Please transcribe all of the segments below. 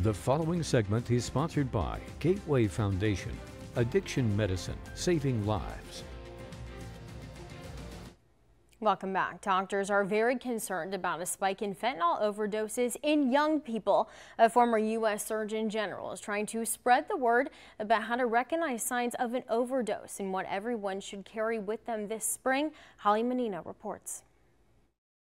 The following segment is sponsored by Gateway Foundation, Addiction Medicine, Saving Lives. Welcome back. Doctors are very concerned about a spike in fentanyl overdoses in young people. A former U.S. Surgeon General is trying to spread the word about how to recognize signs of an overdose and what everyone should carry with them this spring. Holly Menino reports.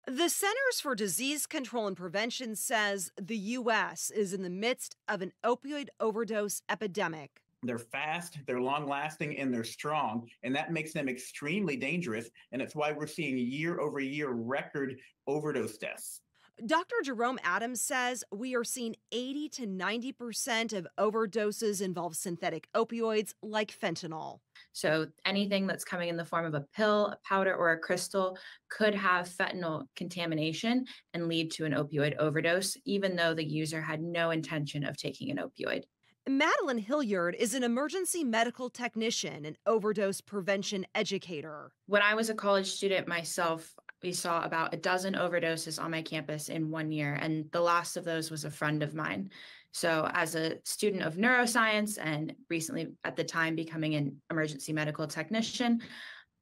The Centers for Disease Control and Prevention says the U.S. is in the midst of an opioid overdose epidemic. They're fast, they're long-lasting, and they're strong, and that makes them extremely dangerous, and it's why we're seeing year-over-year record overdose deaths. Dr. Jerome Adams says we are seeing 80 to 90% of overdoses involve synthetic opioids like fentanyl. So anything that's coming in the form of a pill, a powder, or a crystal could have fentanyl contamination and lead to an opioid overdose, even though the user had no intention of taking an opioid. Madeline Hilliard is an emergency medical technician and overdose prevention educator. When I was a college student myself, we saw about a dozen overdoses on my campus in 1 year, and the last of those was a friend of mine. So as a student of neuroscience and recently at the time becoming an emergency medical technician,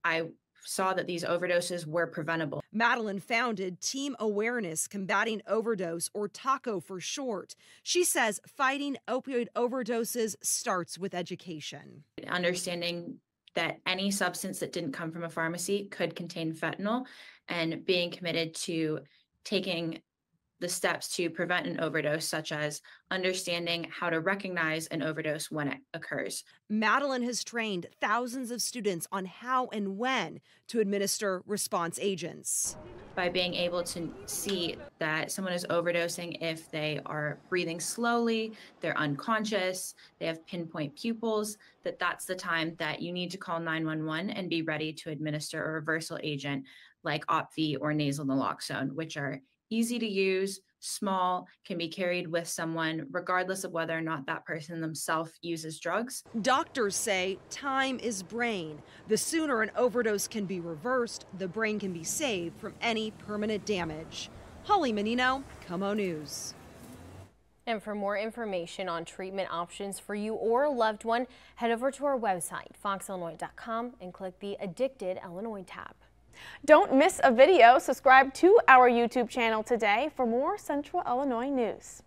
I saw that these overdoses were preventable. Madeline founded Team Awareness Combating Overdose, or TACO for short. She says fighting opioid overdoses starts with education. Understanding that any substance that didn't come from a pharmacy could contain fentanyl, and being committed to taking the steps to prevent an overdose, such as understanding how to recognize an overdose when it occurs. Madeline has trained thousands of students on how and when to administer response agents. By being able to see that someone is overdosing if they are breathing slowly, they're unconscious, they have pinpoint pupils, that's the time that you need to call 911 and be ready to administer a reversal agent like OPV or nasal naloxone, which are easy to use, small, can be carried with someone regardless of whether or not that person themselves uses drugs. Doctors say time is brain. The sooner an overdose can be reversed, the brain can be saved from any permanent damage. Holly Menino, Como News. And for more information on treatment options for you or a loved one, head over to our website, foxillinois.com, and click the Addicted Illinois tab. Don't miss a video. Subscribe to our YouTube channel today for more Central Illinois news.